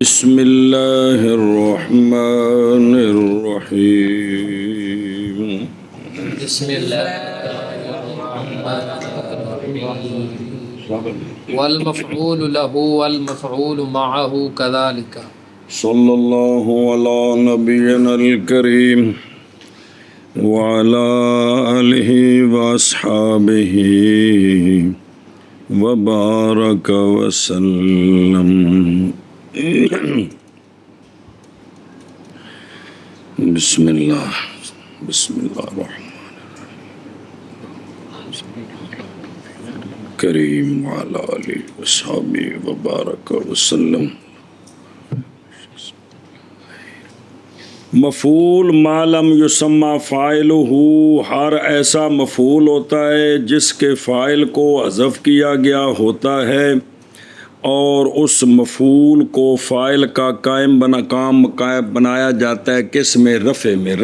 بسم اللہ الرحمن الرحیم بسم اللہ الرحمن الرحیم والمفعول له والمفعول معه كذلك صلی اللہ علی نبینا الکریم وعلی آلہ واصحابہ وبارک وسلم. بسم اللہ الرحمن کریم وعلی آلہ وصحبہ وبارک وسلم. مفعول ما لم یسمى فاعلہ، ہر ایسا مفعول ہوتا ہے جس کے فاعل کو حذف کیا گیا ہوتا ہے اور اس مفعول کو فاعل کا قائم بنایا جاتا ہے کس میں؟ رفع میں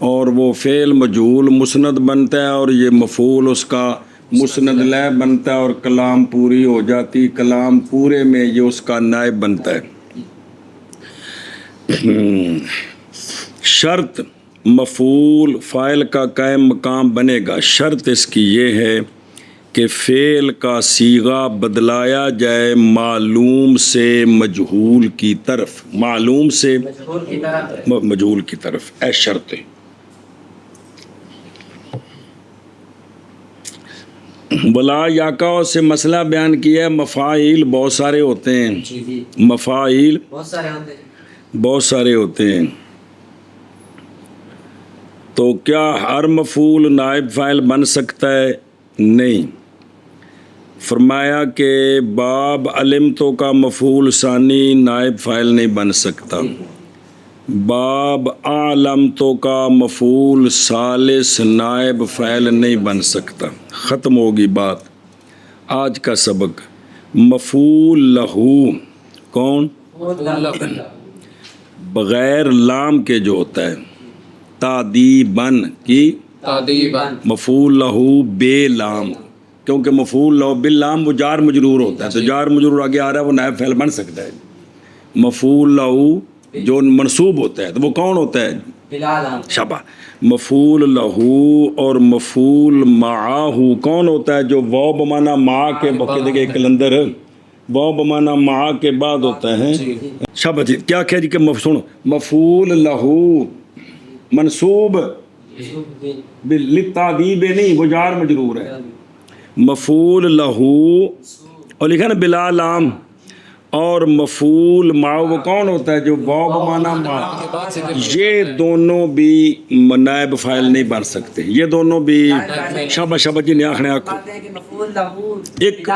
اور وہ فعل مجہول مسند بنتا ہے اور یہ مفعول اس کا مسند لہ بنتا ہے اور کلام پوری ہو جاتی. کلام پورے میں یہ اس کا نائب بنتا ہے. شرط مفعول فاعل کا قائم مقام بنے گا. شرط اس کی یہ ہے کہ فعل کا صیغہ بدلایا جائے معلوم سے مجہول کی طرف، معلوم سے مجہول کی طرف. اے شرط ہے. بلا یاقا سے مسئلہ بیان کیا ہے. مفاعیل بہت سارے ہوتے ہیں، مفاعیل بہت سارے ہوتے ہیں، تو کیا ہر مفعول نائب فاعل بن سکتا ہے؟ نہیں. فرمایا کہ باب علمتو کا مفعول ثانی نائب فاعل نہیں بن سکتا. باب اعلمتو کا مفعول ثالث نائب فاعل نہیں بن سکتا. ختم ہوگی بات. آج کا سبق مفعول لہو کون؟ بغیر لام کے جو ہوتا ہے، تادیباً کی مفعول لہو بے لام، کیونکہ مفعول لہو باللام وہ جار مجرور ہوتا ہے، تو جار مجرور آگے آ رہا ہے وہ نائب فعل بن سکتا ہے. مفعول لہو جو منصوب ہوتا ہے تو وہ کون ہوتا ہے؟ شبہ. مفعول لہو اور مفعول معاہو کون ہوتا ہے؟ جو واو بمانا مع کے دیکھیں کلندر واو بمانا مع کے بعد ہوتا ہے. شبہ جی کیا کہہ جی کہ مفعول لہو منصوب للتعذیب نہیں، وہ جار مجرور ہے. مفعول لہو اور لکھا نا بلا لام، اور مفعول مع وہ کون ہوتا ہے؟ جو واو بمانا مع. یہ دونوں بھی نائب فاعل نہیں بن سکتے. یہ دونوں بھی شبہ جی نے آخنے آکھو ایک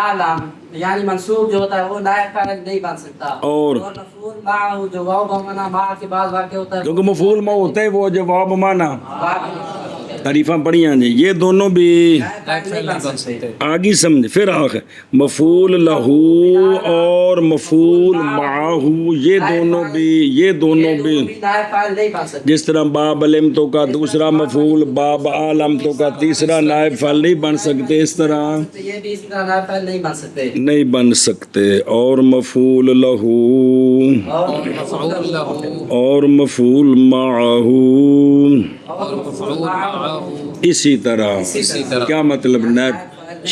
یعنی منصوب جو ہوتا ہے وہ نائب فاعل نہیں بن سکتا، اور مفعول معہ جو واو بمانا مع کے بعد واقع ہوتا ہے کیونکہ مفعول مع ہوتا ہے وہ جو واو بمانا تعریفاں پڑھی ہیں جی. یہ دونوں بھی آگی سمجھ. پھر آخر مفعول لہو اور مفعول معاہو یہ دونوں بھی نائب فاعل نہیں بن سکتے. جس طرح باب علمتو کا دوسرا مفعول باب علمتو کا تیسرا نائب فاعل نہیں بن سکتے، اس طرح یہ بھی اسی طرح نائب فاعل نہیں بن سکتے. اور مفعول لہو اور مفعول معاہو اسی طرح. کیا مطلب نائب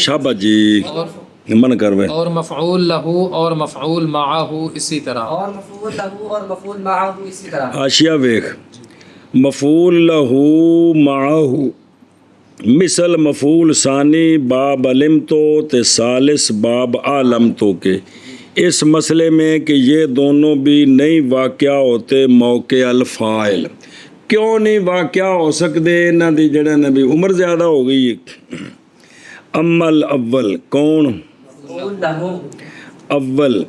شابہ جی من کروے. اور مفعول لہو اور مفعول معاہو اسی طرح. اور مفعول لہو اور مفعول معہ اسی طرح. آشیا ویخ مفعول لہو معاہو مثل مفعول ثانی باب علمتو تے ثالث باب علمتو کے. اس مسئلے میں کہ یہ دونوں بھی نہیں واقع ہوتے موقع الفاعل. کیوں نہیں واقع ہو سکتے؟ نہ دی جڑا نبی عمر زیادہ ہو گئی. امل اول کون؟ مفعول لہو اول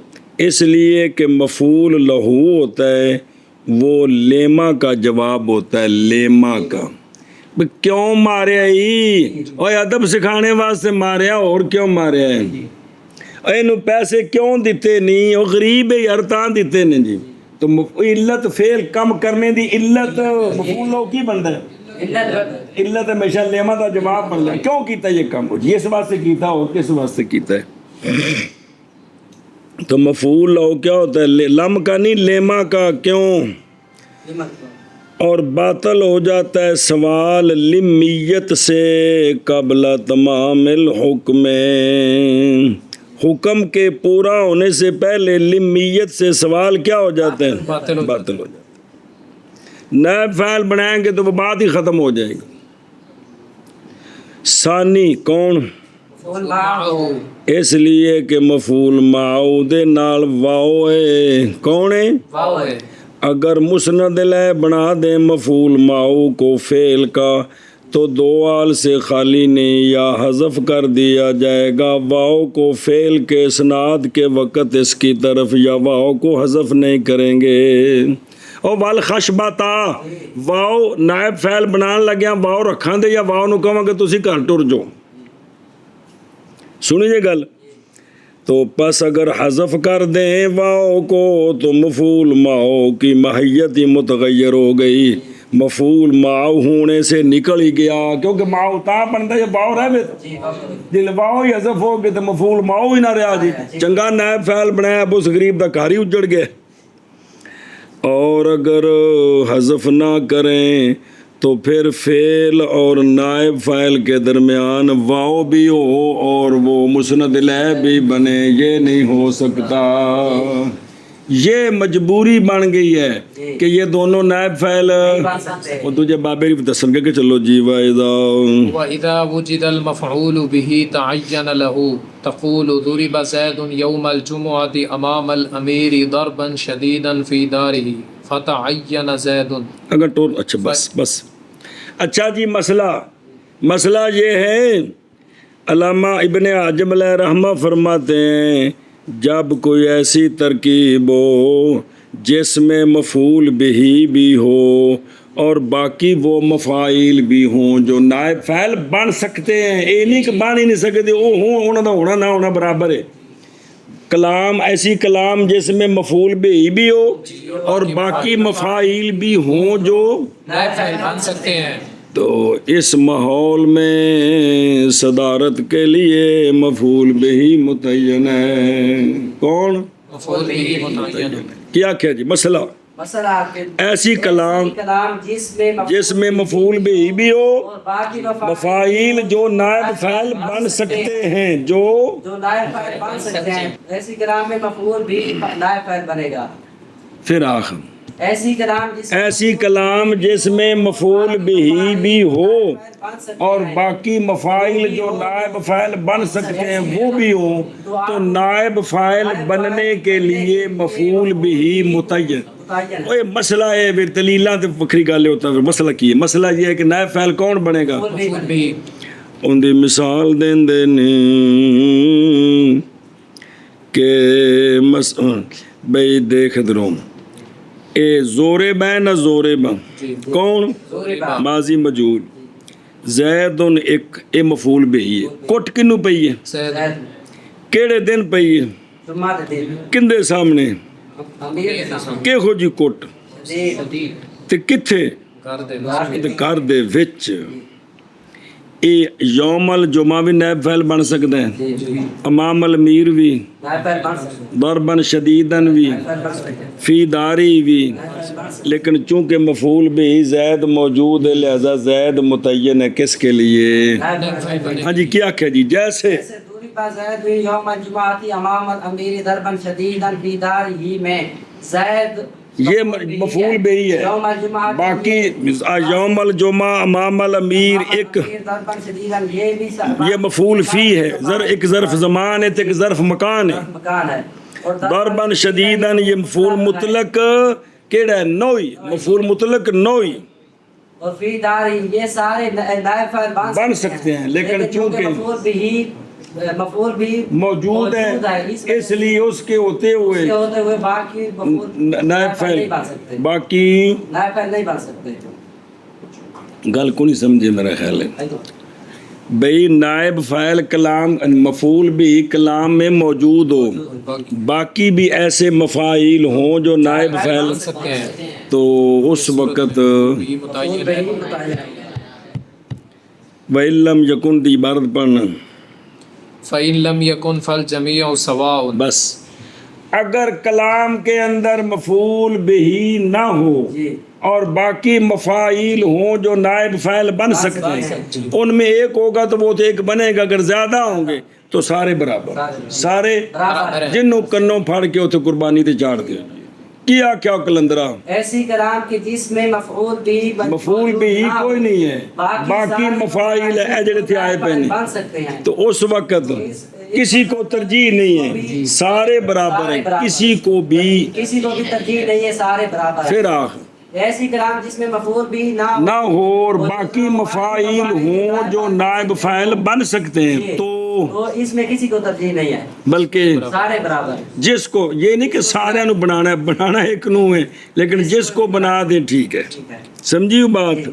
اس لیے کہ مفعول لہو ہوتا ہے وہ لیما کا جواب ہوتا ہے. لیما کا کیوں ماریا ہی اور ادب سکھانے واسطے ماریا، اور کیوں ماریا ہے؟ اینو پیسے کیوں دیتے نہیں؟ وہ غریب ہے یار تاں دیتے نہیں جی. تو علت فعل کم کرنے دی علت مفعول لہو کی بنتا ہے؟ علت ہمیشہ لیما دا جواب بن جائے. کیوں کیتا یہ کام؟ اس واسطے کیتا اور کس واسطے کیتا ہے؟ تو مفعول لہو کیا ہوتا ہے؟ لم کا نہیں، لیما کا. کیوں؟ اور باطل ہو جاتا ہے سوال لمیت سے قبل تمام الحکم، حکم کے پورا ہونے سے پہلے لمیت سے سوال کیا ہو جاتا ہے؟ باطل ہو جاتا ہے. نائب فاعل بنائیں گے تو وہ بات ہی ختم ہو جائے گی. ثانی کون؟ اس لیے کہ مفعول معو دے نال واو ہے. کون ہے؟ واو ہے. اگر مسند لے بنا دیں مفعول معو کو فعل کا تو دو آل سے خالی نہیں، یا حذف کر دیا جائے گا واو کو فعل کے اسناد کے وقت اس کی طرف، یا واو کو حذف نہیں کریں گے. او والخشبتا واو نائب فعل بنان لگیا واو رکھاں دے یا واو نو کہاں کہ تسی گھر ٹر جو. سنیے گل. تو پس اگر حذف کر دیں واو کو تو مفعول معو کی ماہیت ہی متغیر ہو گئی، مفعول معو ہونے سے نکل ہی گیا، کیونکہ معو تا بنتا ہے واو رہ بیت جل واو ہی حذف ہو گئے تو مفعول معو ہی نہ رہا جی. چنگا نائب فعل بنایا اب اس غریب دا کاری اجڑ گئے. اور اگر حذف نہ کریں تو پھر فعل اور نائب فاعل کے درمیان واو بھی ہو اور وہ مسند لہ بھی بنے، یہ نہیں ہو سکتا. یہ مجبوری بن گئی ہے کہ یہ دونوں نائب فاعل. وہ تجھے بابے بھی دسن گے کہ چلو جی وَإِذَا وُجِدَ الْمَفْعُولُ بِهِ تَعَيَّنَ لَهُ تقول ضرب زید یوم الجمعة امام الامیر ضربا شدیدا فی دارہ فتعین زید. اگر تو اچھا بس اچھا جی. مسئلہ یہ ہے، علامہ ابن حجر علیہ رحمہ فرماتے ہیں جب کوئی ایسی ترکیب ہو جس میں مفعول بہی بھی ہو اور باقی وہ مفاعیل بھی ہوں جو نائب فاعل بن سکتے ہیں، یہ نہیں کہ بن ہی نہیں سکتے، وہ ہوں انہوں دا ہونا نہ ہونا برابر ہے. کلام ایسی کلام جس میں مفعول بہی بھی ہو اور باقی مفاعیل بھی ہوں جو نائب فاعل بن سکتے ہیں. تو اس ماحول میں صدارت کے لیے مفعول بہی متعین ہے. کون؟ مفعول بہ متعین. کیا کیا جی؟ مسئلہ ایسی کلام جس میں مفعول بہی بھی ہو، مفاعیل جو نائب فاعل بن سکتے ہیں، جو نائب فاعل بن سکتے ہیں، ایسی کلام میں مفعول بھی نائب فاعل بنے گا. پھر آخر ایسی کلام جس میں مفعول بہی بھی ہو اور باقی مفاعل جو نائب فاعل بن سکتے ہیں وہ بھی ہوں، تو نائب فاعل بننے کے لیے مفعول بہی متعین. اوہ مسئلہ ہے پھر دلیلاں تے وکھری گل ہوتا ہے. مسئلہ کی ہے؟ مسئلہ یہ ہے کہ نائب فاعل کون بنے گا؟ مفعول بہ. ان دی مثال دیندے نے کہ بھئی دیکھ دروں اے زورے بین نہ زورے با کون؟ ماضی مجہول. زیدن ایک اے مفعول بہی ہے. کٹ کنو پئی ہے؟ کیڑے دن پئی ہے؟ کندے سامنے؟ کہ ہو جی کٹ تے کتھے؟ کر دے وچ. اے یوم الجمعہ بھی نائب فاعل بن سکتے ہیں، امام الامیر بھی، ضربا شدیدن بھی، فی داری بھی. لیکن چونکہ مفعول بھی زید موجود ہے لہذا زید متعین ہے کس کے لیے؟ ہاں جی کیا کہہ جی؟ جیسے زید یوم الجمعہ امام الامیر ضربا شدیدا فی دارہ میں زید یہ مفعول بہی ہے. باقی یوم الجمعہ امام الامیر ایک یہ مفعول فی ہے، ایک ظرف زمان ہے ایک ظرف مکان ہے. ضربا شدیداً یہ مفعول مطلق کیڑا ہے؟ نوئی. مفعول مطلق نوئی. اور فی داری یہ سارے نائب فاعل بن سکتے ہیں، لیکن چونکہ مفعول بھی موجود ہے اس لیے اس کے ہوتے ہوئے باقی نائب فاعل باقی نہیں بن سکتے. گل کو نہیں سمجھے میرا خیال ہے بھئی. نائب فاعل کلام مفعول بھی کلام میں موجود ہو، باقی بھی ایسے مفاعیل ہوں جو نائب فاعل، تو اس وقت وَإِن لَّمْ يَكُنْ دی عبارت پڑھنا فَإِن لَّمْ يَكُنْ فَالْجَمِيعُ سَوَاءٌ. بس اگر کلام کے اندر مفعول بہی نہ ہو جی اور باقی مفاعیل ہوں جو نائب فاعل بن سکتے ہیں، ان میں ایک ہوگا تو وہ تو ایک بنے گا، اگر زیادہ ہوں گے تو سارے برابر، سارے برابر جنوں کنوں پھاڑ کے اتنے قربانی تے چاڑ دے کیا کیا کلندرا ایسی کلام کی جس میں مفعول بھی مفعول بھی ہی کوئی نہیں ہے، باقی مفاعیل ہے جڑے تھے آئے پہ نہیں، بن سکتے ہیں تو اس وقت کسی کو ترجیح نہیں ہے، سارے برابر ہیں، کسی کو بھی ترجیح نہیں ہے، سارے برابر ہیں۔ پھر آخر ایسی کلام جس میں مفعول بھی نہ ہو اور باقی مفاعیل ہوں جو نائب فاعل بن سکتے ہیں تو اس میں کسی کو ترجیح نہیں ہے، بلکہ سارے برابر ہیں۔ جس کو یہ نہیں کہ سارے نو بنانا ایک نو ہے، لیکن جس کو بنا دیں ٹھیک ہے، سمجھی بات؟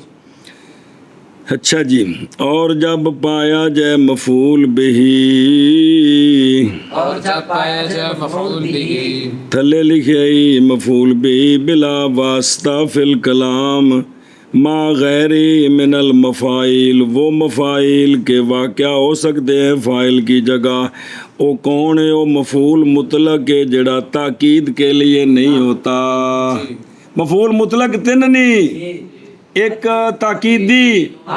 اچھا جی، اور جب پایا جائے مفعول بہی، اور جب پایا جائے مفعول بھی تھلے لکھے ہی مفعول بہی بلا واسطہ فی الکلام ما غیر من المفاعیل، وہ مفاعیل کے واقعہ ہو سکتے ہیں فاعل کی جگہ، وہ کون ہے؟ وہ مفعول مطلق ہے جڑا تاکید کے لیے نہیں ہوتا۔ مفعول مطلق تین نہیں، ایک تاکیدی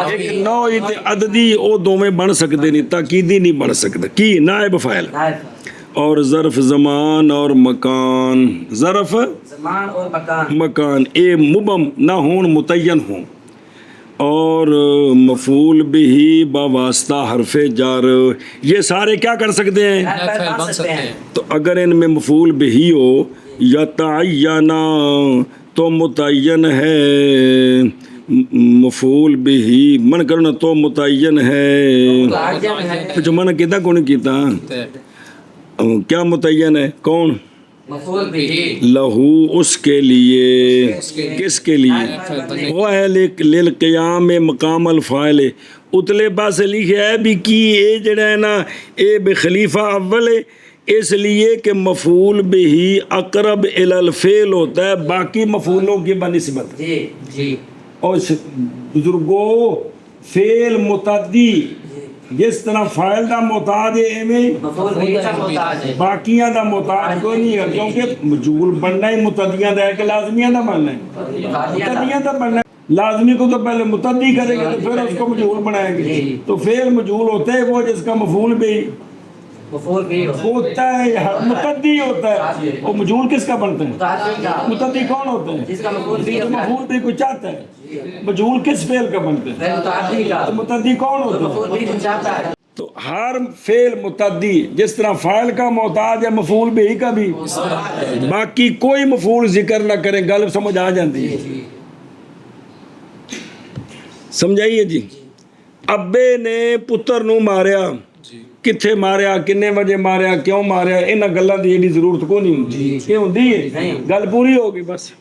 ایک نوعی تے عددی، وہ دوویں بن سکتے نہیں، تاکیدی نہیں بن سکتے کی نائب فاعل، اور ظرف زمان اور مکان، ظرف زمان اور مکان مکان اے مبم نہ ہون متعین ہوں، اور مفعول بھی بواسطہ حرف جار، یہ سارے کیا کر سکتے ہیں؟ فعل بن سکتے ہیں۔ تو اگر ان میں مفعول بھی ہو یا تعینہ تو متعین ہے، مفعول بھی من کرنا تو متعین ہے، جو من کیتا کون کیتا کیا متعین ہے؟ کون؟ مفعول بھی لہو اس کے لیے، کس کے لیے؟ وہ ہے للقیام مقام الفاعل، اتلے پاسے لکھا ہے بھی کی اے جڑا ہے نا اے بے خلیفہ اول ہے، اس لیے کہ مفعول بھی اقرب الی الفعل ہوتا ہے باقی مفعولوں کی بنسبت۔ جی جی اور بزرگوں فعل متعدی جس طرح فاعل دا محتاج ہے ایویں مفعول بھی کا محتاج ہے، باقیاں دا محتاج کوئی نہیں ہے، کیونکہ مجھول بننا ہی متعدیاں دا ہے کہ لازمیاں دا بننا ہے؟ متعدیاں دا بننا ہے، لازمی کو تو پہلے متعدی کرے گا تو پھر اس کو مجھول بنائیں گے، تو فعل مجھول ہوتا ہے وہ جس کا مفعول بھی مفعول بھی ہوتا ہے، متعدی ہوتا ہے، اور مجھول کس کا بنتا ہے؟ متعدی کون ہوتا ہے؟ جس کا مفعول بھی تو مفعول بھی کوئی چاہتا ہے، مجھول کس فعل کا بنتا ہے؟ متعدی کا تو متعدی کون ہوتا ہے؟ مفعول بھی چاہتا ہے۔ تو ہر فعل متعدی جس طرح فاعل کا محتاج ہے مفعول بھی کا بھی، باقی کوئی مفعول ذکر نہ کریں گل سمجھ آ جاتی ہے، سمجھائیے جی۔ ابے نے پتر نو ماریا، کتھے ماریا، کنے وجہ ماریا، کیوں ماریا، انہاں گلاں دی ایڈی ضرورت کو نہیں ہوندی، یہ ہوندی ہے گل پوری ہوگی بس۔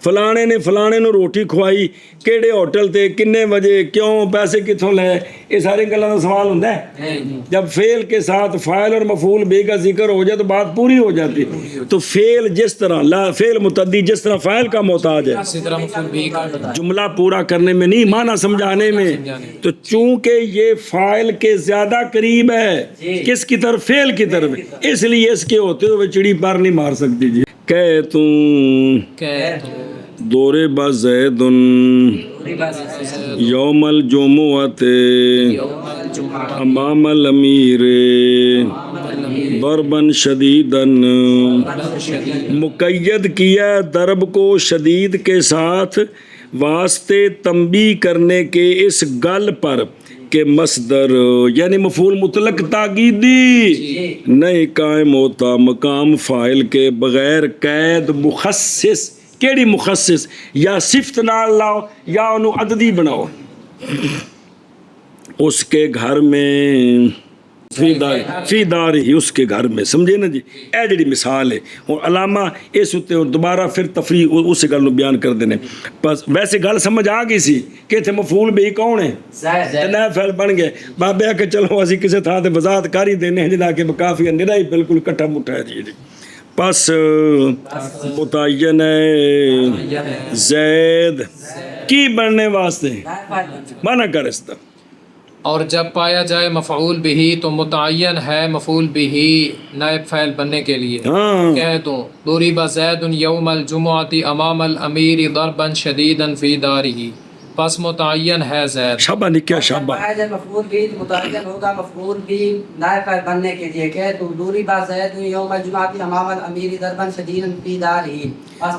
فلانے نے فلانے نو روٹی کھوائی، کیڑے ہوٹل تے، کنے وجہ، کیوں، پیسے کتھوں لے، یہ ساری گلاں دا سوال ہوندا ہے۔ جب فعل کے ساتھ فاعل اور مفعول بھی کا ذکر ہو جائے تو بات پوری ہو جاتی ہے۔ تو فعل جس طرح فعل متعدی جس طرح فاعل کا محتاج ہے، اسی طرح مفعول بھی کا جملہ پورا کرنے میں نہیں، معنی سمجھانے میں، تو چونکہ یہ فاعل کے زیادہ قریب ہے کس کی طرف؟ فعل کی طرف، اس لیے اس کے ہوتے ہوئے چڑی پر نہیں مار سکتی جی۔ کہ تم دورے با زید یوم الجمعۃ امام الامیر ضربا شدیدا، مقید کیا ضرب کو شدید کے ساتھ واسطے تنبیہ کرنے کے اس گل پر کہ مصدر یعنی مفعول مطلق تاکیدی نہیں قائم ہوتا مقام فاعل کے بغیر قید مخصص، کیڑی مخصص؟ یا صفت نال لاؤ یا انہوں عددی بناؤ، اس کے گھر میں فی دار ہی، اس کے گھر میں، سمجھے نا جی؟ اے جڑی مثال ہے، اور علامہ اس اتے دوبارہ پھر تفریح اس گل نو بیان کر دینے۔ بس ویسے گل سمجھ آ گئی سی کہ اتنے مفعول بھی کون ہے، نئے فعل بن گئے، بابے کہ چلو اسی کسی تھا تے وضاحت کر ہی دینے جدا کہ کافی نرا ہی بالکل کٹھا مٹھا ہے جی۔ پس متعین ہے زید کی بننے واسطے مانا کر اس طرح اور جب پایا جائے مفعول بھی تو متعین ہے مفعول بھی نائب فاعل بننے کے لیے. ہاں کہہ دو ضرب زید یوم الجمعۃ امام الامیر ضربا شدیدا فی دارہ، پس متعین ہے زید. شابہ نے کیا شابہ. پایا جائے مفعول بھی تو متعین ہوگا مفعول بھی نائب فاعل بننے کے لیے. کہ تو ضرب زید یوم الجمعۃ امام الامیر ضربا شدیدا فی دارہ،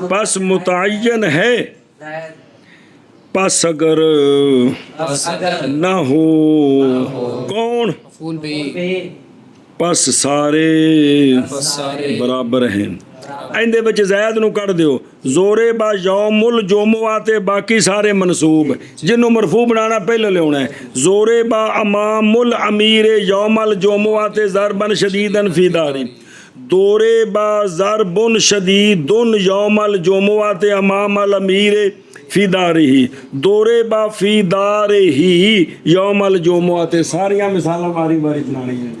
پس متعین ہے. زید پس اگر نہ ہو کون مفعول بھی پس سارے برابر ہیں. ایندے بچ زید نو کر دیو. زورے با یوم الجمعہ باقی سارے منصوب، جنوں مرفوع بنانا پہلے لیونا ہے. زورے با امام الامیر یوم الجمعہ ضربا شدیدا فی داری. دورے با ضرب شدید یوم الجمعہ امام الامیر فی دارہی. دورے با فی دارہی یوم الجمعہ. ساریاں مثالاں باری باری بنانی ہیں.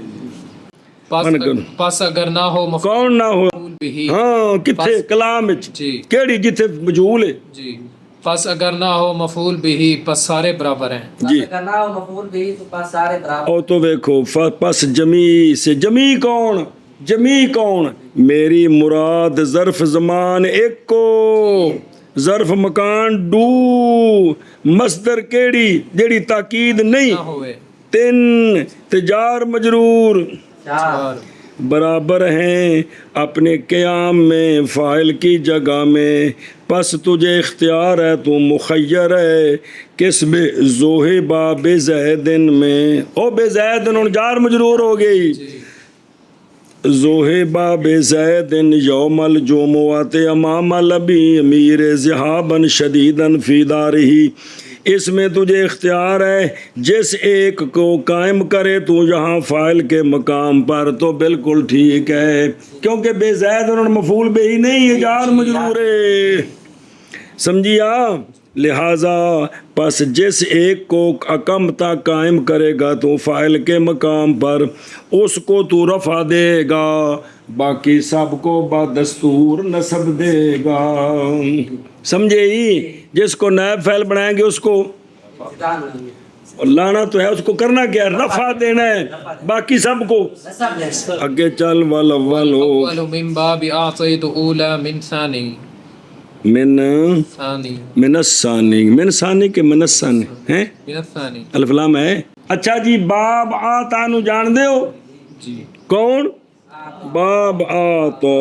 پس اگر نہ ہو کون نہ ہو مفعول بھی. ہاں کتھے کلام وچ جی کیڑی جتھے مجہول ہے. جی پس اگر نہ ہو مفعول بھی پس سارے برابر ہیں. جی کرنا ہو مفعول بھی تو پاس سارے برابر. او تو دیکھو پس جمی سے جمی کون جمی کون میری مراد ظرف زمان ایک کو ظرف مکان ڈو مصدر کیڑی جیڑی تاکید نہیں نہ ہوئے تین تجار مجرور چار برابر ہیں اپنے قیام میں فاعل کی جگہ میں. پس تجھے اختیار ہے تو مخیر ہے کس بے ذوہبا بے زیدن میں. او بے زیدن جار مجرور ہو گئی. ذوہبا بے زیدن یوم الجمعہ امام الابی امیر ذہابا شدیدا فی دارہی. اس میں تجھے اختیار ہے جس ایک کو قائم کرے تو یہاں فاعل کے مقام پر تو بالکل ٹھیک ہے کیونکہ بے زید انہوں مفعول بے ہی نہیں ہے جار مجرور ہے. سمجھیا. لہذا پس جس ایک کو اقامتا قائم کرے گا تو فاعل کے مقام پر اس کو تو رفع دے گا باقی سب کو بدستور نصب دے گا. سمجھے ہی. جس کو نائب فاعل بنائیں گے اس کو لانا تو ہے اس کو کرنا کیا ہے رفع دینا ہے باقی سب کو آگے چل والاول اول من باب اعطیت اولا من ثانی من ثانی من الثانی من ثانی کے من الثانی ہیں من الثانی الف لام ہے. اچھا جی باب آتا نو جان دے ہو جی کون باب آتا.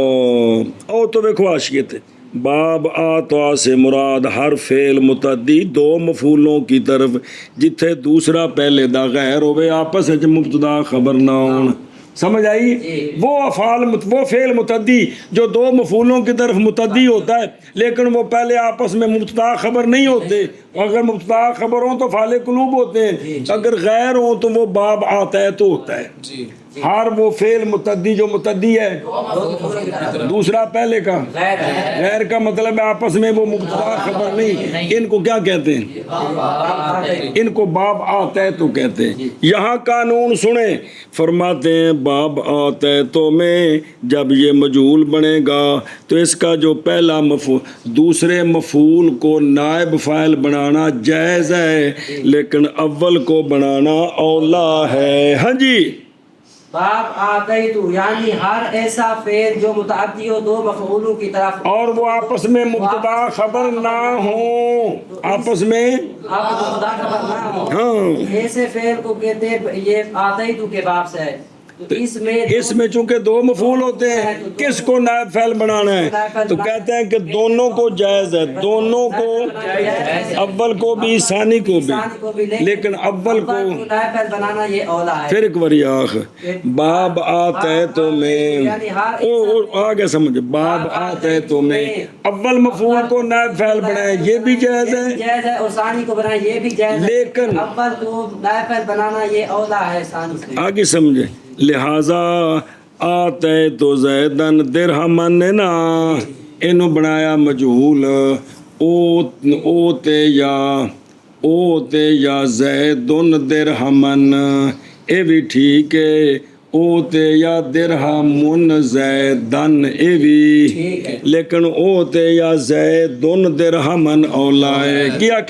او تو دیکھو آشیت ہے باب آتا سے مراد ہر فعل متعدی دو مفعولوں کی طرف جتھے دوسرا پہلے دا غیر ہوئے آپس ہے مبتدا خبر نہ ہون. سمجھ آئی. وہ افعال وہ فعل متعدی جو دو مفعولوں کی طرف متعدی ہوتا ہے لیکن وہ پہلے آپس میں مبتدا خبر نہیں ہوتے. اگر مبتدا خبر ہوں تو فعال قلوب ہوتے ہیں اگر غیر ہوں تو وہ باب آتا ہے تو ہوتا ہے. جی ہر وہ فعل متعدی جو متعدی ہے دوسرا پہلے کا غیر کا مطلب ہے آپس میں وہ مبتدا خبر نہیں. ان کو کیا کہتے ہیں ان کو باب آتا ہے تو کہتے ہیں. یہاں قانون سنیں فرماتے ہیں باب آتا ہے تو میں جب یہ مجہول بنے گا تو اس کا جو پہلا مفعول دوسرے مفعول کو نائب فاعل بنانا جائز ہے لیکن اول کو بنانا اولا ہے. ہاں جی. باب آتیتو یعنی ہر ایسا فعل جو متعدی ہو دو مفعولوں کی طرف اور وہ آپس میں مبتدا خبر نہ ہوں آپس میں مبتدا خبر نہ ہو ہاں ایسے فعل کو کہتے ہیں یہ آتیتو کے باب سے ہے. تو اس میں چونکہ دو مفعول ہوتے ہیں کس کو نائب فعل بنانا ہے تو کہتے ہیں کہ دونوں کو جائز ہے دونوں کو اول کو بھی ثانی کو بھی لیکن اول کو نائب فاعل بنانا یہ اولا ہے. پھر ایک باری آخ باب آتا ہے تو میں آگے سمجھ باب آتا ہے تو میں اول مفعول کو نائب فعل بنائے یہ بھی جائز ہے اور ثانی کو بنانا یہ بھی جائز ہے لیکن اول کو نائب فاعل بنانا یہ اولا ہے ثانی سے. آگے سمجھے. لہذا آتے تو زیدن درہمن نا انہوں بنایا مجہول اوتے یا زیدن درہمن اے بھی ٹھیک ہے اوتے یا درہمن زیدن اے بھی لیکن اوتے یا زیدن درہمن اولا ہے. کیا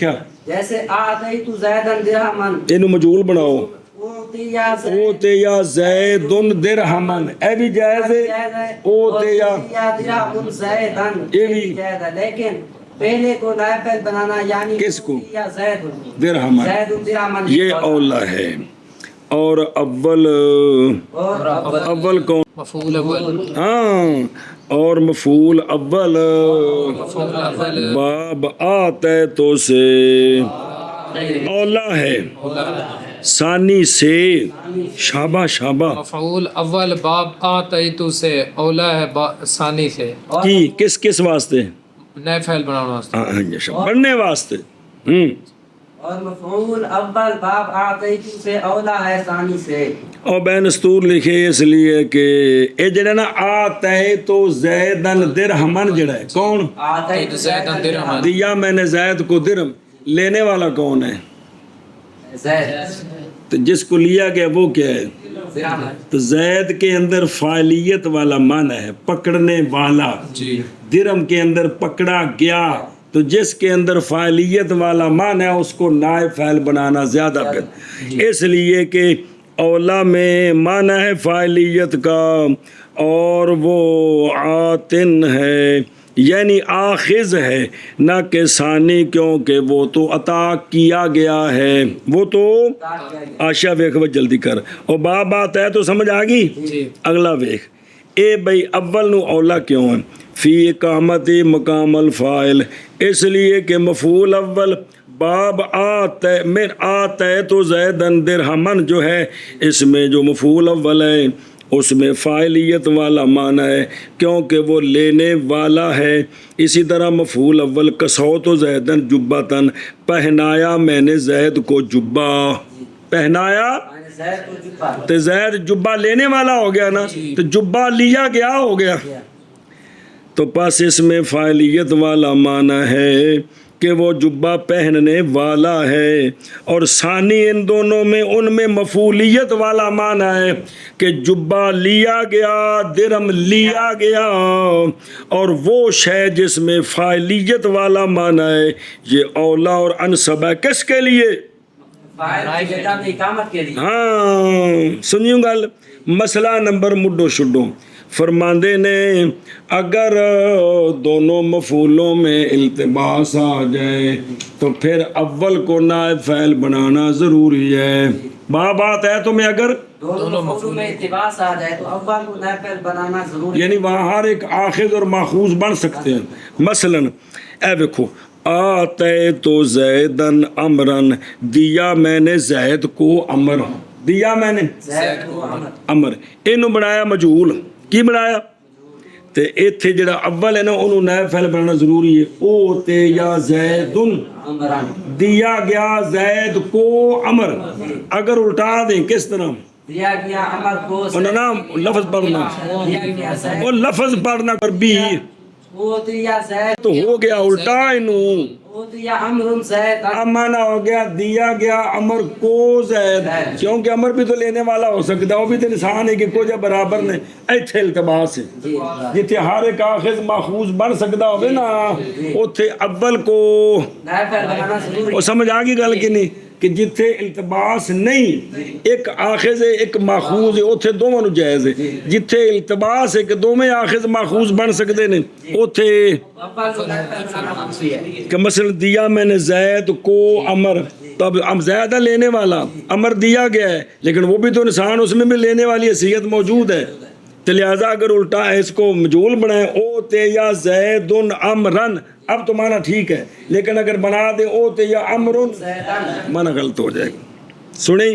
جیسے آتیت زیدن درہمن اینو مجہول بناؤ اوتیا اوتیا زیدن درہمن، اے بھی جائز ہے، اوتیا درہم زیدن یہ بھی جائز ہے، لیکن پہلے کو نائب فعل بنانا یعنی کس کو؟ اوتیا زیدن درہمن، زیدن درہمن یہ اولا ہے۔ اور اول اول کون؟ مفعول اول، ہاں، اور مفعول اول مفعول اول باب آتے تو سے اولا ہے، ثانی سے، شابہ شابہ مفعول اول باب آتیتو سے اولا ہے ثانی سے، کی کس کس واسطے؟ نئے فعل بنانا واسطے، ہاں یہ شابہ پڑھنے واسطے۔ اور مفعول اول باب آتیت سے اولا ہے ثانی سے۔ اور بین استور لکھے اس لیے کہ اے جڑا نا آتے تو زیدن درہمن جڑا ہے، کون؟ آتیت زیدن درہمن، دیا میں نے زید کو درہم، لینے والا کون ہے؟ زید تو جس کو لیا گیا وہ کیا ہے؟ درہمن، تو زید کے اندر فاعلیت والا معنی ہے، پکڑنے والا، جی درہم کے اندر پکڑا گیا، تو جس کے اندر فاعلیت والا معنی ہے اس کو نائب فاعل بنانا زیادہ بہتر، اس لیے کہ اولا میں معنی ہے فاعلیت کا، اور وہ آتن ہے یعنی آخذ ہے، نہ کہ ثانی، کیونکہ وہ تو عطا کیا گیا ہے، وہ تو آشا ویکھ وہ جلدی کر، اور باب آتا ہے تو سمجھ آ گئی۔ جی اگلا ویکھ، اے بھئی اول نو اولا کیوں ہے؟ فی اقامت مقام الفاعل، اس لیے کہ مفعول اول باب آتے تو زیدن درہمن جو ہے، اس میں جو مفعول اول ہے اس میں فاعلیت والا معنی ہے، کیونکہ وہ لینے والا ہے۔ اسی طرح مفعول اول کسوت زیدن جبتن، پہنایا میں نے زید کو جبہ، پہنایا زید کو جبہ، تو زید جبہ لینے والا ہو گیا نا، تو جبہ لیا گیا ہو گیا، تو پس اس میں فاعلیت والا معنی ہے کہ وہ جبہ پہننے والا ہے، اور ثانی ان دونوں میں ان میں مفعولیت والا معنی ہے کہ جبہ لیا گیا، درہم لیا گیا، اور وہ شے جس میں فاعلیت والا معنی ہے یہ اولا اور انصب ہے، کس کے لیے؟ فاعل کی جگہ میں اقامت کے لیے۔ ہاں سنیوں گل، مسئلہ نمبر مڈو شڈو فرماندے نے اگر دونوں مفعولوں میں التباس آ جائے تو پھر اول کو نائب فاعل بنانا ضروری ہے۔ بات ہے تو میں اگر دونوں مفعول میں التباس آ جائے تو اول کو نائب فاعل بنانا ضروری ہے، یعنی وہاں ہر ایک آخذ اور ماخوذ بن سکتے ہیں۔ مثلا اے دیکھو، آتے تو زیدن امرن، دیا میں نے زید کو امر، دیا میں نے زید کو امر، امر، اینو بنایا مجہول، کی بنایا؟ تے ایتھے جڑا اول ہے نا انہوں نائب فعل بنانا ضروری ہے، او تے یا زیدن، امران، دیا گیا زید کو امر، اگر الٹا دیں کس طرح؟ دیا گیا امر کو انہوں نام لفظ پڑھنا، دیا گیا زید، وہ لفظ پڑھنا کر بھی او دیا زید، تو ہو گیا الٹا انہوں، او دیا امر زید، اب مانا ہو گیا دیا گیا امر کو زید، کیونکہ امر بھی تو لینے والا ہو سکتا ہے، وہ بھی تو انسان ہے کہ کوئی جب برابر نہیں، ایتھے التباس ہے جتھے ہر ایک آخذ ماخوذ بن سکتا ہوئے نا، اتھے اول کو نائب فاعل بنانا ضروری وہ سمجھ آگی گل کی نہیں کہ جتھے التباس نہیں، ایک آخذ ہے ایک ماخوذ ہے، اتھے دونوں نو جائز ہے، جتھے التباس ہے کہ دونوں آخذ ماخوذ بن سکتے ہیں، اتھے اول کو نائب فاعل بنانا ضروری ہے۔ کہ مثلا دیا میں نے زید کو امر، تو اب زید ہے لینے والا، امر دیا گیا ہے لیکن وہ بھی تو انسان، اس میں بھی لینے والی حیثیت موجود ہے، تو لہٰذا اگر الٹا ہے اس کو مجہول بنائیں، او تے یا زیدن امرن، اب تو معنی ٹھیک ہے، لیکن اگر بنا دیں او تے یا امرن معنی غلط ہو جائے گا۔ سنیں،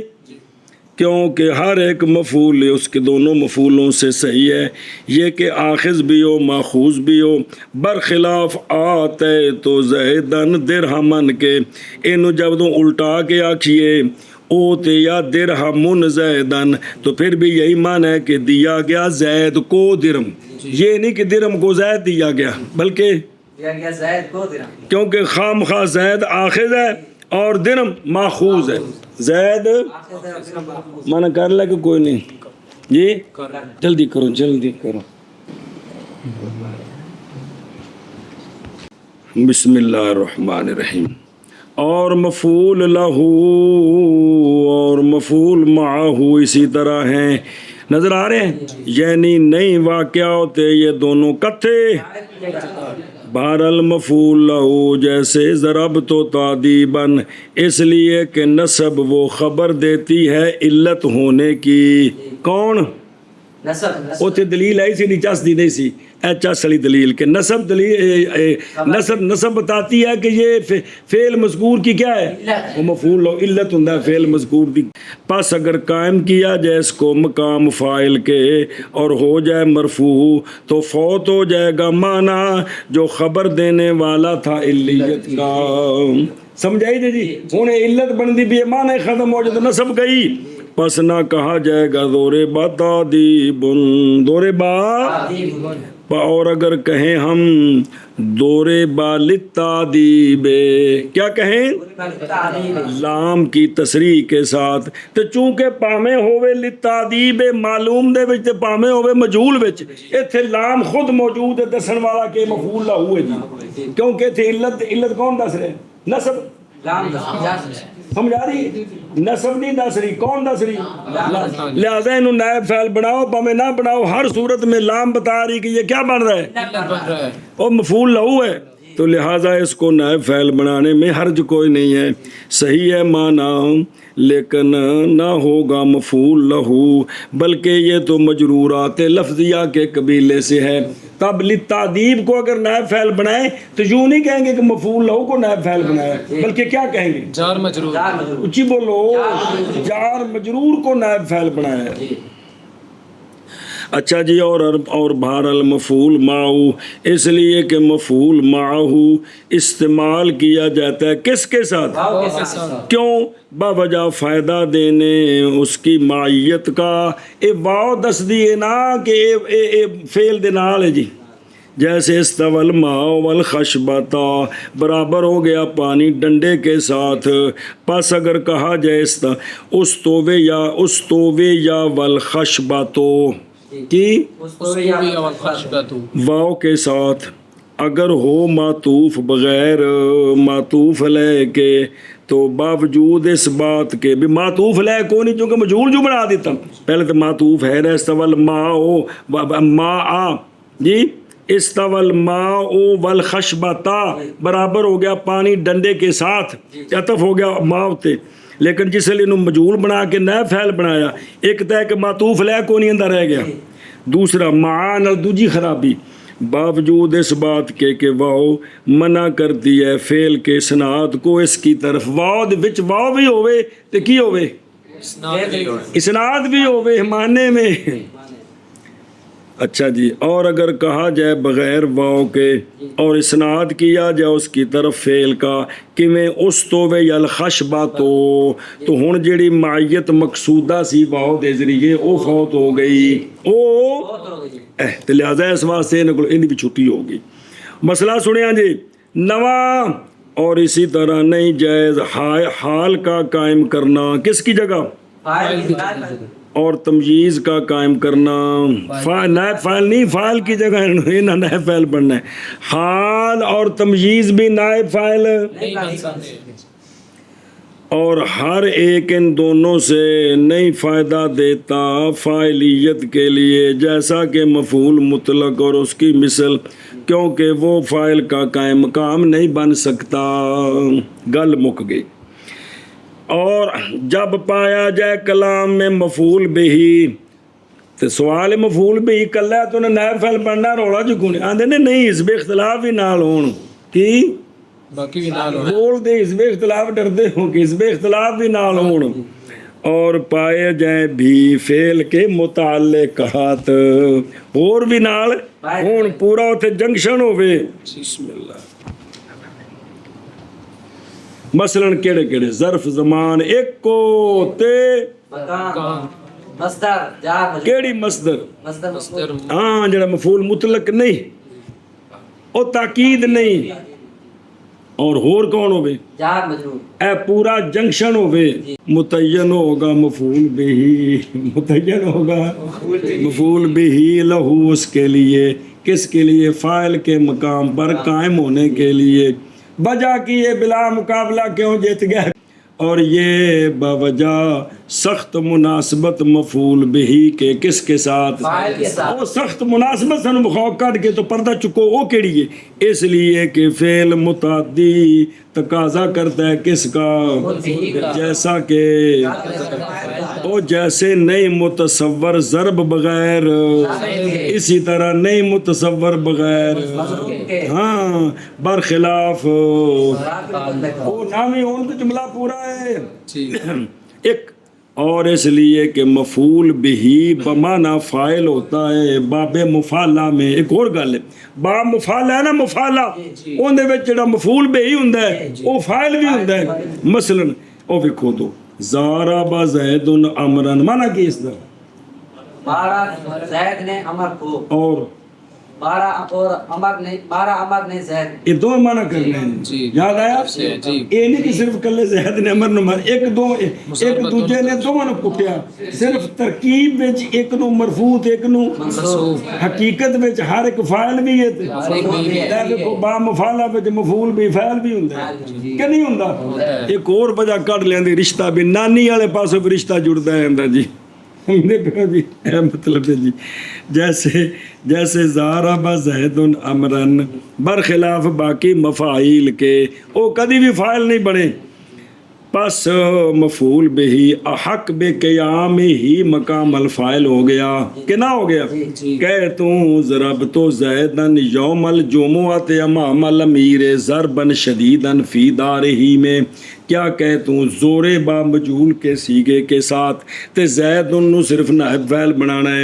کیونکہ ہر ایک مفعول اس کے دونوں مفعولوں سے صحیح ہے یہ کہ آخذ بھی ہو ماخوذ بھی ہو، برخلاف آتے تو زیدن درہمن کے، انہوں جب تو الٹا کے آکھئے اوتے یا درہمن زیدن تو پھر بھی یہی معنی ہے کہ دیا گیا زید کو درہم، یہ نہیں کہ درہم کو زید دیا گیا، بلکہ دیا گیا زید کو درہم، کیونکہ خام خواہ زید آخذ ہے اور درہم ماخوذ ہے، زید مانا کر لے کہ کوئی نہیں، جی جلدی کرو جلدی کرو۔ بسم اللہ الرحمن الرحیم۔ اور مفعول لہو اور مفعول معہو اسی طرح ہیں، نظر آ رہے ہیں؟ یعنی نہیں واقع ہوتے یہ دونوں کتھے بہر المفعول لہو، جیسے ضرب تو تعدیباً، اس لیے کہ نسب وہ خبر دیتی ہے علت ہونے کی۔ کون؟ نسب اوتھے دلیل ہے سی نہیں چس دی نہیں سی، اے چس والی دلیل کہ نسب دلیل نسب بتاتی ہے کہ یہ فعل مذکور کی کیا ہے، وہ مفعول لو علت ہوندا ہے فعل مذکور دی۔ پس اگر قائم کیا جائے اس کو مقام فاعل کے اور ہو جائے مرفوع تو فوت ہو جائے گا معنی جو خبر دینے والا تھا علیت کا۔ سمجھائی جی؟ ہوں علت بندی بھی معنی ختم ہو جائے تو نسب گئی، پس نہ کہا جائے گا دورے با تعدیبن، دورے با، اور اگر کہیں ہم دورے با للتعدیب، کیا کہیں؟ لام کی تصریح کے ساتھ، تو چونکہ پامے ہوئے للتعدیب معلوم دے وچ تے پامے ہوئے مجہول وچ، ایتھے لام خود موجود ہے دسن والا کہ مفعول لہو ہے جی، کیونکہ ایتھے علت کون دس رہے؟ نسب۔ سمجھا رہی؟ نسب نہیں دس رہی، کون دس رہی؟ لہذا انہوں نائب فعل بناؤ پامے نہ بناؤ، ہر صورت میں لام بتا رہی کہ یہ کیا بن رہا ہے، اور مفعول لہو ہے، تو لہٰذا اس کو نائب فعل بنانے میں حرج کوئی نہیں ہے، صحیح ہے معنی، لیکن نہ ہوگا مفعول لہو، بلکہ یہ تو مجرورات لفظیہ کے قبیلے سے ہے۔ تب للتعدیب کو اگر نائب فعل بنائیں تو یوں نہیں کہیں گے کہ مفعول لہو کو نائب فعل بنایا، بلکہ کیا کہیں گے؟ جار مجرور، اچھی بولو، جار مجرور کو نائب فعل بنایا ہے۔ اچھا جی، اور بہر المفعول معہو، اس لیے کہ مفعول معہو استعمال کیا جاتا ہے کس کے ساتھ؟ کیوں؟ باوجہ فائدہ دینے اس کی معیت کا، اے واو دس دیے نا کہ اے فعل دے نال ہے جی، جیسے استوى الماء والخشبۃ، برابر ہو گیا پانی ڈنڈے کے ساتھ، پس اگر کہا جائے استوى یا والخشبۃ کی واو کے ساتھ، اگر ہو معطوف بغیر معطوف علیہ کے، تو باوجود اس بات کے بھی معطوف علیہ کو نہیں، چونکہ مجہول جو بنا دیتا، پہلے تو معطوف ہے استوى الماء ماء جی، استوى الماء والخشبۃ، برابر ہو گیا پانی ڈنڈے کے ساتھ، عطف ہو گیا ماء تے، لیکن جس لیے انہوں مجہول بنا کے نائب فعل بنایا، ایک طے کہ معطوف علیہ کو نہیں اندر رہ گیا، دوسرا معان اور دوجی خرابی، باوجود اس بات کے کہ واو منع کرتی ہے فعل کے اسناد کو اس کی طرف، واو دے وچ واو بھی ہوئے تو کی ہوئے؟ اسناد بھی ہوئے معنی میں۔ اچھا جی، اور اگر کہا جائے بغیر واو کے اور اسناد کیا جائے اس کی طرف فعل کا کہ میں استوى الخشبۃ، تو ہن جیڑی معیت مقصودہ سی واو دے ذریعے او فوت ہو گئی، تو لہٰذا اس واسطے ان بھی چھٹی ہوگی۔ مسئلہ سنیا جی نواں، اور اسی طرح نہیں جائز حال کا قائم کرنا، کس کی جگہ؟ اور تمجیز کا قائم کرنا، نائب فاعل نہیں، فاعل کی جگہ نہ نائب فاعل بننا ہے، حال اور تمجیز بھی نائب فاعل، اور ہر ایک ان دونوں سے نہیں فائدہ دیتا فاعلیت کے لیے، جیسا کہ مفعول مطلق اور اس کی مثل، کیونکہ وہ فاعل کا قائم مقام نہیں بن سکتا، گل مک گئی۔ اور جب پایا جائے کلام میں مفعول بہی، تو سوال مفعول بہی کلا ہے تو انہیں نائب فعل بننا، رولا جو کون آندے نے نہیں، حزب اختلاف بھی نال ہون، کی باقی بھی نال ہون، بول دے حزب اختلاف ڈردے ہوں کہ حزب اختلاف بھی نال ہون، اور پائے جائیں بھی فعل کے متعلقات اور بھی نال ہون، پورا اتھے جنکشن ہوئے۔ بسم اللہ۔ مثلاً کیڑے کیڑے ظرف زمان ایک کو تے مصدر، کیڑی مصدر؟ ہاں جڑا مفعول مطلق نہیں، او تاکید نہیں، اور ہور کون ہوئے؟ اے پورا جنکشن ہوئے، متعین ہوگا مفعول بہی، متعین ہوگا مفعول بہی لہو اس کے لیے، کس کے لیے؟ فاعل کے مقام پر قائم ہونے کے لیے، وجہ کی یہ بلا مقابلہ کیوں جیت گئے؟ اور یہ باوجہ سخت مناسبت مفعول بہی کے کس کے ساتھ؟ فاعل کے ساتھ۔ وہ سخت مناسبت سن مخوق کٹ کے تو پردہ چکو وہ کیڑی ہے؟ اس لیے کہ فعل متعدی تقاضا کرتا ہے کس کا؟ جیسا کہ او جیسے نہیں متصور ضرب بغیر، اسی طرح نہیں متصور بغیر، ہاں برخلاف وہ نامی ہون تو جملہ پورا ہے ایک۔ اور اس لیے کہ مفعول بہی بمعنی فاعل ہوتا ہے باب مفعلہ میں۔ ایک اور گل ہے، باب مفعلہ ہے نا، مفعلہ اون دے وچ جڑا مفعول بہی ہوندا ہے او فاعل بھی ہوندا ہے۔ مثلا او ویکھو تو ضرب زید امرا، معنی کی اس دا؟ مارا زید نے امر کو، اور مارا امر نے زید، یہ دو معنی کرنے ہیں، یاد آیا؟ یہ نہیں کہ صرف کلے زید نے امر نو مارا، ایک دوجے نے دونوں نے کٹیا، صرف ترکیب وچ ایک نو مرفوع ایک نو منصوب، حقیقت وچ ہر ایک فاعل بھی ہے تے دیکھو با مفعلہ وچ مفعول بھی فاعل بھی ہوندا ہے کہ نہیں ہوندا؟ ایک اور وجہ کڈ لیندی، رشتہ بھی نانی والے پاسوں بھی رشتہ جڑدا ہے اندر جی، جی مطلب ہے جی جیسے ضرب زید امرن برخلاف باقی مفاعیل کے وہ کدی بھی فاعل نہیں بنے، پس مفعول بہی احق بے قیام ہی مقام الفاعل ہو گیا کہ نہ ہو گیا؟ کہ تو ضربت زیدن یوم الجمعۃ امام الامیر ضربا شدیدا فی دارہ میں، کیا کہ تو زور با مجہول کے سیگے کے ساتھ تے زید نو صرف نائب فاعل بنانا ہے،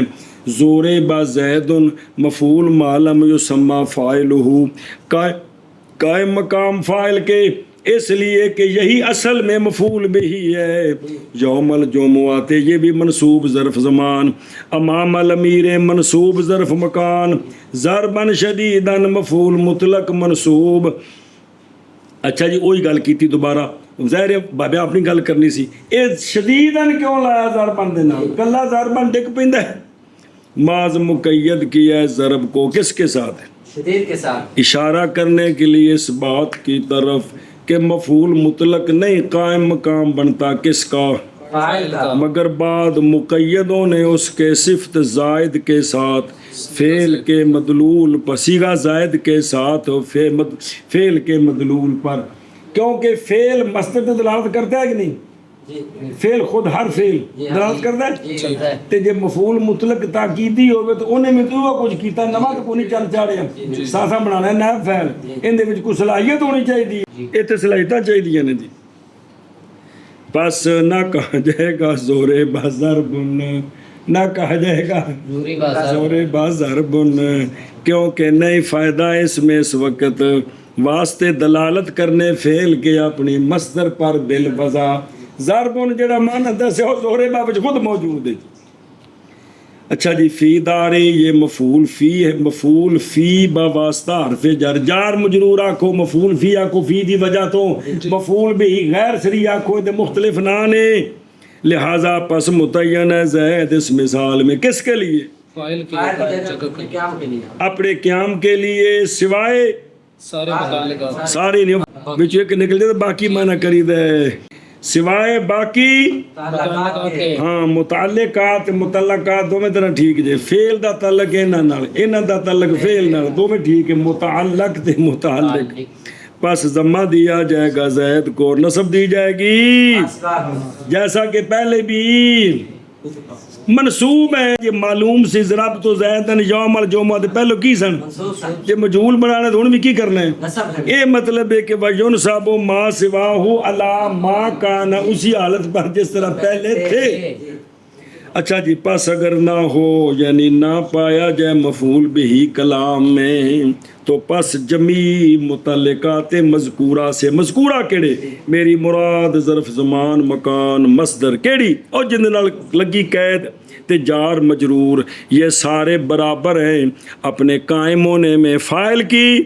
زور با زید مفعول ما لم یسمى فاعلہ قائم مقام فاعل کے، اس لیے کہ یہی اصل میں مفعول بہی ہے۔ یوم الجمعہ یہ بھی منصوب ظرف زمان، امام الامیر منصوب ظرف مکان، ضربا شدیدا مفعول مطلق منصوب۔ اچھا جی وہی گل کیتی دوبارہ، ظاہر بابے اپنی گل کرنی سی، اے شدیدن کیوں لایا ضربن دے نال؟ کلا ضربن ڈگ پیندا ہے، ماض مقید کیا ہے ضرب کو کس کے ساتھ؟ شدید کے ساتھ، اشارہ کرنے کے لیے اس بات کی طرف کہ مفعول مطلق نہیں قائم مقام بنتا کس کا؟ فاعل کا، مگر بعد مقیدوں نے اس کے صفت زائد کے ساتھ فعل کے مدلول پر، صیغہ زائد کے ساتھ فعل کے مدلول پر، کیونکہ فعل مصدر تے دلالت کرتا ہے کہ نہیں؟ فعل خود ہر فعل دلالت کرتا ہے، تے جے مفعول مطلق تاکیدی ہوئے تو انہیں میں تو کچھ کیتا نواں تو کوئی نہیں چل چاڑیا، ساسا بنانا ہے نائب فعل، ان دے وچ کوئی صلاحیت ہونی چاہیے، اتنے صلاحیتاں چاہیے نے جی۔ پس نہ کہا جائے گا زور با ضربن، نہ کہا جائے گا زور با ضربن، کیونکہ نہیں فائدہ اس میں اس وقت واسطے دلالت کرنے فعل کے اپنی مصدر پر بالوضع، ضربن جڑا معنی دسے ہو زور با وچ خود موجود ہے۔ اچھا جی فی دارے یہ مفعول فی ہے، مفعول فی بواسطہ حرف جر، جار مجرور آکھو، مفعول فی آکھو فی دی وجہ تو، مفعول بھی غیر سری آکھو دے مختلف نانے، لہذا پس متعین ہے زید اس مثال میں کس کے لیے؟ فاعل کے قیام کے لیے، اپنے قیام کے لیے، سوائے سارے متعلقات، سارے نہیں بچ ایک نکل جائے تو باقی معنی کری دے، سوائے باقی ہاں متعلقات متعلقات دو میں طرح ٹھیک جے، فعل دا تعلق انہاں نال، انہاں دا تعلق فعل نال، دو میں ٹھیک ہے، متعلق تے متعلق، پس ضمہ دیا جائے گا زید کو، نصب دی جائے گی جیسا کہ پہلے بھی منصوب ہے، یہ معلوم سی ضرب تو زیدن یوم الجمعہ دے پہلو کی سن، یہ مجہول بنانا تو انہوں بھی کی کرنا ہے، یہ مطلب ہے کہ وَيُنْصَبُ مَا سِوَاهُ عَلَى مَا كَانَ، اسی حالت پر جس طرح پہلے تھے۔ اچھا جی پس اگر نہ ہو یعنی نہ پایا جائے مفعول بہی کلام میں تو پس جمیع متعلقات مذکورہ سے، مذکورہ کیڑے؟ میری مراد ظرف زمان مکان مصدر کیڑی اور جن نال لگی قید تے جار مجرور، یہ سارے برابر ہیں اپنے قائم ہونے میں فاعل کی،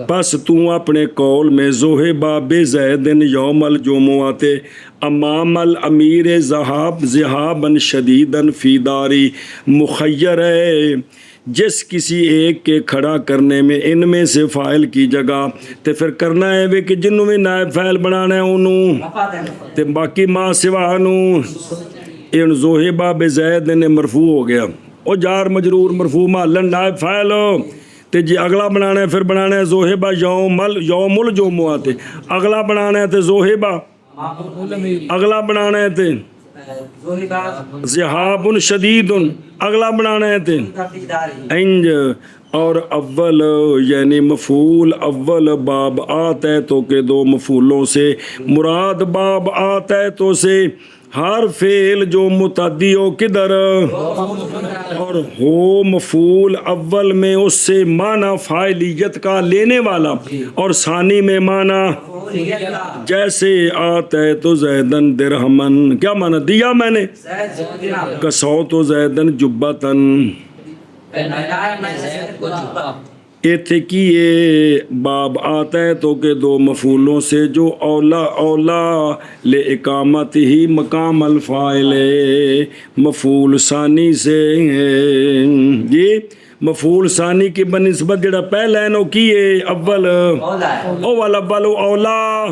پس تو اپنے قول میں ذہب بزید یوم الجمعہ امام الامیر ذہابا شدیدا فی داری مخیر ہے جس کسی ایک کے کھڑا کرنے میں ان میں سے فاعل کی جگہ تے پھر کرنا ہے وے کہ جنوں بھی نائب فاعل بنانا ہے انہوں رفع دینا تے باقی ما سوا نوں ان ذوہبہ بزید نے مرفوع ہو گیا او جار مجرور مرفوع محل نائب فاعل تے جی اگلا بنانا ہے پھر بنانا ہے ذوہبہ یوم الجمعہ تے اگلا بنانا ہے تے ذوہبہ اگلا بنانا ہے تے ذہاب شدید اگلا بنانا ہے تے انج اور اول یعنی مفعول اول باب آتیتوں کے دو مفعولوں سے مراد باب آتیتوں سے ہر فعل جو متعدی ہو کدھر اور ہو مفعول اول میں اس سے معنی فاعلیت کا لینے والا اور ثانی میں معنی جیسے آتے تو زیدن درہمن کیا معنی دیا میں نے کسو تو زیدن جبتن ایتھے کیے باب آتا ہے تو کہ دو مفعولوں سے جو اولا لے اقامت ہی مقام الفاعل مفعول ثانی سے یہ مفعول ثانی کی بنسبت جڑا پہلا ہے نو کیے اول اول اول اولا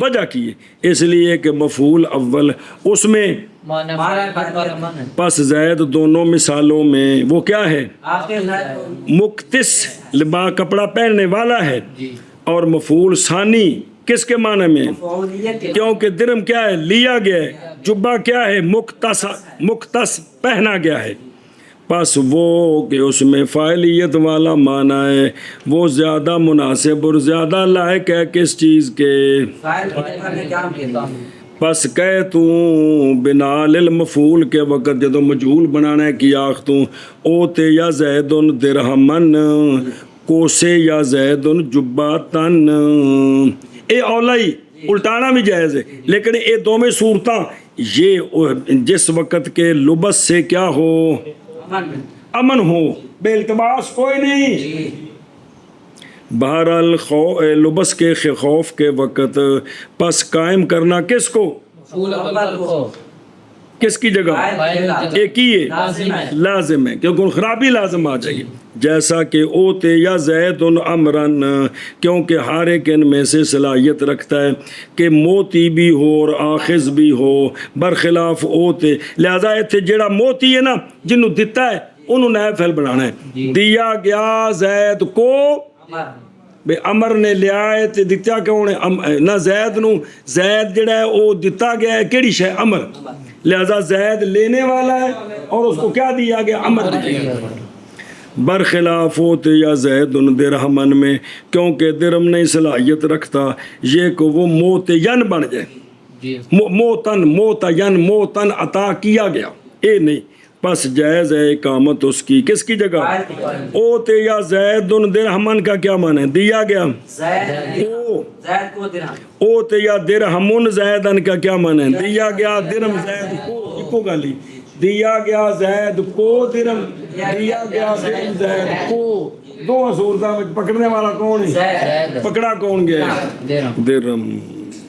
وجہ کیے اس لیے کہ مفعول اول اس میں پس زید دونوں مثالوں میں وہ کیا ہے مختص لبا کپڑا پہننے والا ہے اور مفعول ثانی کس کے معنی میں کیونکہ درم کیا ہے لیا گیا ہے جبہ کیا ہے مختص پہنا گیا ہے پس وہ کہ اس میں فاعلیت والا معنی ہے وہ زیادہ مناسب اور زیادہ لائق ہے کس چیز کے پس کہہ توں بنا للمفعول کے وقت جدو مجہول بنانا ہے کی آختوں اوتے یا زیدن درہمن کوسے یا زیدن جباتن اے اولائی الٹانا بھی جائز ہے لیکن اے دو میں صورتاں یہ جس وقت کے لبس سے کیا ہو امن ہو بے التباس کوئی نہیں بہرحال لبس کے خوف کے وقت پس قائم کرنا کس کو کس کی جگہ ایک ہی ہے لازم ہے کیونکہ خرابی لازم آ جائے گی جیسا کہ اوتے یا زید امرن کیونکہ ہر ایک ان میں سے صلاحیت رکھتا ہے کہ موتی بھی ہو اور آخذ بھی ہو برخلاف اوتے لہذا ایتھے جڑا موتی ہے نا جنہوں دیتا ہے انہوں نائب فعل بنانا ہے دیا گیا زید کو بے امر نے لیا ہے تے دتا کیوں نے نہ زید نو زید جڑا ہے او دتا گیا ہے کیڑی شے امر لہذا زید لینے والا ہے اور اس کو کیا دیا گیا امر دیا گیا برخلاف ہوتے یا زید درہمن میں کیونکہ درہم نہیں صلاحیت رکھتا یہ کہ وہ موتین بن جائے موتن عطا کیا گیا اے نہیں پس جائز ہے اقامت اس کی کس کی جگہ اوتے یا زید درہمن کا کیا معنی ہے دیا گیا اوتے یا درہمن زیدن کا کیا معنی ہے دیا گیا درہم زید کو گالی دیا گیا زید کو درہم دیا گیا درہم زید کو دو صورتوں میں پکڑنے والا کون ہے پکڑا کون گیا درہم